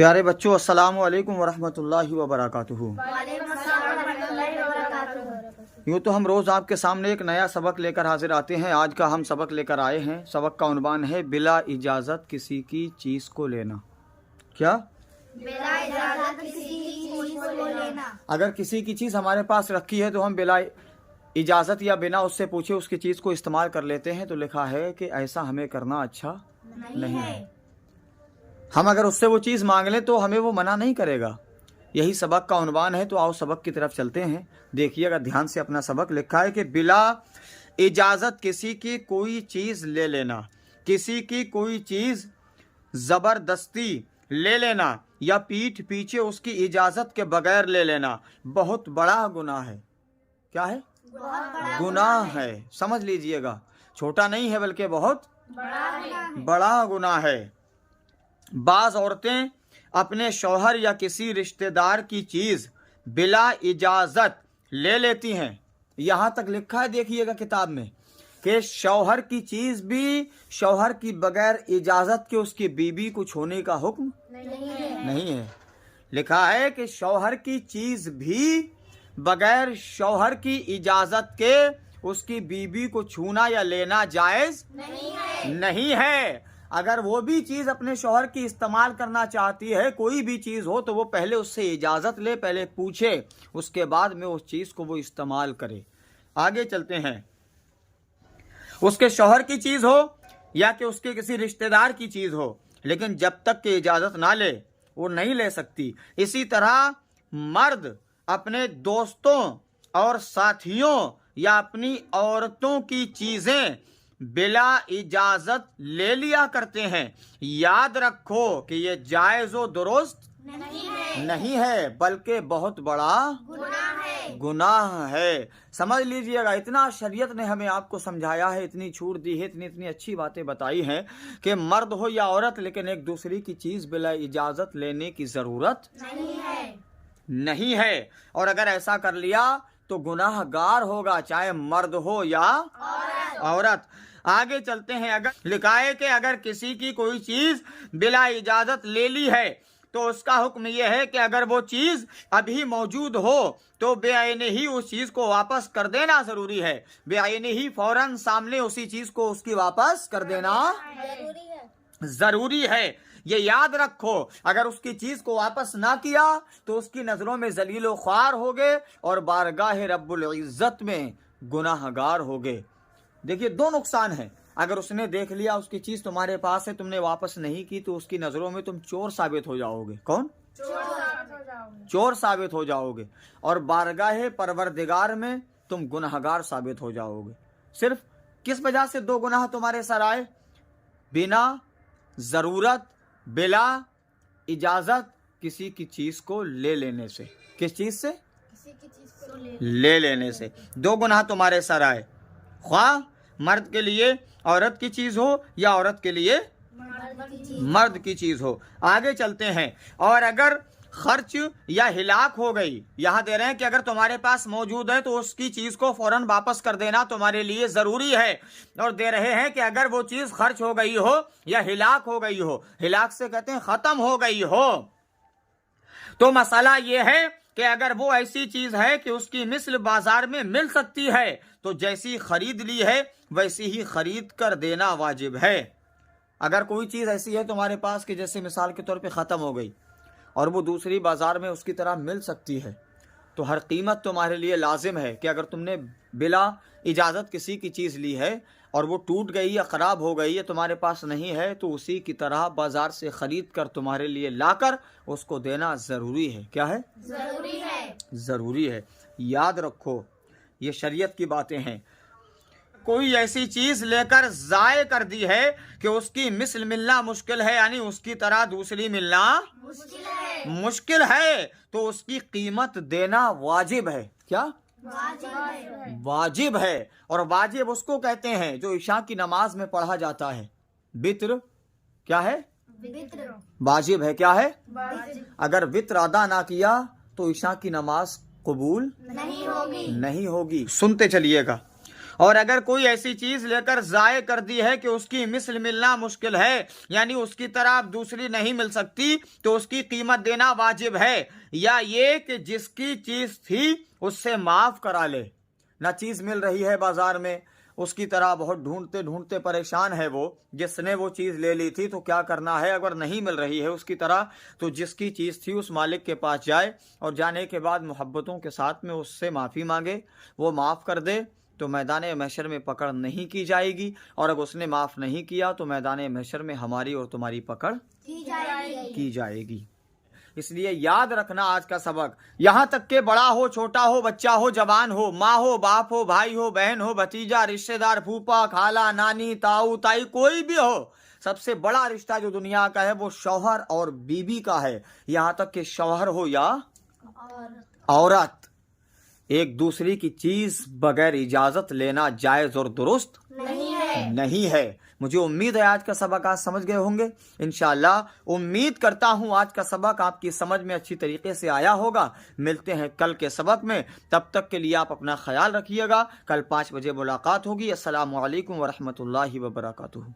प्यारे बच्चों, अस्सलामु अलैकुम वरहमतुल्लाहि वबरकातुहू। यूँ तो हम रोज़ आपके सामने एक नया सबक लेकर हाजिर आते हैं। आज का हम सबक लेकर आए हैं, सबक का उन्वान है बिला इजाज़त किसी की चीज़ को लेना। क्या? बिला इजाज़त किसी की चीज़ को लेना। अगर किसी की चीज़ हमारे पास रखी है तो हम बिला इजाज़त या बिना उससे पूछे उसकी चीज़ को इस्तेमाल कर लेते हैं। तो लिखा है कि ऐसा हमें करना अच्छा नहीं है। हम अगर उससे वो चीज़ मांग लें तो हमें वो मना नहीं करेगा। यही सबक का उन्वान है। तो आओ सबक की तरफ चलते हैं। देखिएगा ध्यान से अपना सबक। लिखा है कि बिला इजाज़त किसी की कोई चीज़ ले लेना, किसी की कोई चीज़ ज़बरदस्ती ले लेना या पीठ पीछे उसकी इजाज़त के बगैर ले लेना बहुत बड़ा गुनाह है। क्या है? गुनाह है। समझ लीजिएगा, छोटा नहीं है बल्कि बहुत बड़ा गुनाह है। बाज़ औरतें अपने शौहर या किसी रिश्तेदार की चीज़ बिला इजाज़त ले लेती हैं। यहाँ तक लिखा है, देखिएगा किताब में, कि शौहर की चीज़ भी शौहर की बगैर इजाज़त के उसकी बीवी को छूने का हुक्म नहीं है। लिखा है कि शौहर की चीज़ भी बगैर शौहर की इजाज़त के उसकी बीवी को छूना या लेना जायज़ नहीं है। अगर वो भी चीज़ अपने शौहर की इस्तेमाल करना चाहती है, कोई भी चीज़ हो, तो वो पहले उससे इजाज़त ले, पहले पूछे, उसके बाद में उस चीज़ को वो इस्तेमाल करे। आगे चलते हैं। उसके शौहर की चीज़ हो या कि उसके किसी रिश्तेदार की चीज़ हो, लेकिन जब तक कि इजाज़त ना ले वो नहीं ले सकती। इसी तरह मर्द अपने दोस्तों और साथियों या अपनी औरतों की चीज़ें बिला इजाज़त ले लिया करते हैं। याद रखो कि ये जायज़ व दुरुस्त नहीं है बल्कि बहुत बड़ा गुनाह है। समझ लीजिएगा, इतना शरीयत ने हमें आपको समझाया है, इतनी छूट दी है, इतनी अच्छी बातें बताई हैं कि मर्द हो या औरत, लेकिन एक दूसरे की चीज़ बिला इजाज़त लेने की ज़रूरत नहीं है। और अगर ऐसा कर लिया तो गुनाहगार होगा, चाहे मर्द हो या औरत। आगे चलते हैं। अगर लिखा है कि अगर किसी की कोई चीज़ बिला इजाज़त ले ली है तो उसका हुक्म यह है कि अगर वो चीज़ अभी मौजूद हो तो बेआईने ही उस चीज़ को वापस कर देना ज़रूरी है। बेआईने ही फौरन सामने उसी चीज़ को उसकी वापस कर देना ज़रूरी है। ये याद रखो, अगर उसकी चीज़ को वापस ना किया तो उसकी नज़रों में ज़लील व ख्वार होगे और बारगाह रब्बुल इज़्ज़त में गुनाहगार होगे। देखिए, दो नुकसान है। अगर उसने देख लिया उसकी चीज़ तुम्हारे पास है, तुमने वापस नहीं की, तो उसकी नज़रों में तुम चोर साबित हो जाओगे। कौन? चोर साबित हो जाओगे। और बारगाह परवरदिगार में तुम गुनाहगार साबित हो जाओगे। सिर्फ किस वजह से दो गुनाह तुम्हारे सर आए? बिना ज़रूरत, बिला इजाज़त किसी की चीज़ को ले लेने से। किस चीज़ से? किसी की चीज़ को ले लेने से दो गुनाह तुम्हारे सर आए। ख्वाह मर्द के लिए औरत की चीज़ हो या औरत के लिए मर्द की चीज़ हो। आगे चलते हैं। और अगर खर्च या हिलाक हो गई, यहाँ दे रहे हैं कि अगर तुम्हारे पास मौजूद है तो उसकी चीज़ को फौरन वापस कर देना तुम्हारे लिए ज़रूरी है। और दे रहे हैं कि अगर वो चीज़ खर्च हो गई हो या हिलाक हो गई हो, हिलाक से कहते हैं ख़त्म हो गई हो, तो मसला ये है कि अगर वो ऐसी चीज़ है कि उसकी मिस्ल बाजार में मिल सकती है, तो जैसी खरीद ली है वैसी ही खरीद कर देना वाजिब है। अगर कोई चीज़ ऐसी है तुम्हारे पास कि जैसे मिसाल के तौर पे ख़त्म हो गई और वो दूसरी बाज़ार में उसकी तरह मिल सकती है, तो हर कीमत तुम्हारे लिए लाजिम है कि अगर तुमने बिला इजाज़त किसी की चीज़ ली है और वो टूट गई या ख़राब हो गई या तुम्हारे पास नहीं है, तो उसी की तरह बाज़ार से ख़रीद कर तुम्हारे लिए लाकर उसको देना ज़रूरी है। क्या है? ज़रूरी है। याद रखो, ये शरीयत की बातें हैं। कोई ऐसी चीज़ लेकर ज़ाय कर दी है कि उसकी मिसल मिलना मुश्किल है, यानी उसकी तरह दूसरी मिलना मुश्किल है, तो उसकी कीमत देना वाजिब है। क्या? वाजिब है। और वाजिब उसको कहते हैं जो इशा की नमाज में पढ़ा जाता है। वित्र क्या है? वाजिब है। क्या है? अगर वित्र अदा ना किया तो इशा की नमाज कबूल नहीं होगी। सुनते चलिएगा। और अगर कोई ऐसी चीज लेकर जाये कर दी है कि उसकी मिस्ल मिलना मुश्किल है, यानी उसकी तरह अब दूसरी नहीं मिल सकती, तो उसकी कीमत देना वाजिब है। या ये कि जिसकी चीज थी उससे माफ करा ले, ना चीज मिल रही है बाजार में, उसकी तरह बहुत ढूंढते ढूंढते परेशान है वो जिसने वो चीज ले ली थी, तो क्या करना है, अगर नहीं मिल रही है उसकी तरह, तो जिसकी चीज थी उस मालिक के पास जाए और जाने के बाद मोहब्बतों के साथ में उससे माफी मांगे, वो माफ कर दे, तो मैदान महशर में पकड़ नहीं की जाएगी। और अगर उसने माफ नहीं किया तो मैदान महशर में हमारी और तुम्हारी पकड़ की जाएगी। इसलिए याद रखना आज का सबक, यहाँ तक के बड़ा हो, छोटा हो, बच्चा हो, जवान हो, माँ हो, बाप हो, भाई हो, बहन हो, भतीजा, रिश्तेदार, फूफा, खाला, नानी, ताऊ, ताई, कोई भी हो, सबसे बड़ा रिश्ता जो दुनिया का है वो शौहर और बीबी का है। यहाँ तक कि शौहर हो या औरत, एक दूसरे की चीज बगैर इजाजत लेना जायज और दुरुस्त नहीं है। मुझे उम्मीद है आज का सबक आज समझ गए होंगे। इंशाअल्लाह उम्मीद करता हूँ आज का सबक आपकी समझ में अच्छी तरीके से आया होगा। मिलते हैं कल के सबक में, तब तक के लिए आप अपना ख्याल रखिएगा। कल 5 बजे मुलाकात होगी। अस्सलामु अलैकुम वरहमतुल्लाहि वबरकातुहू।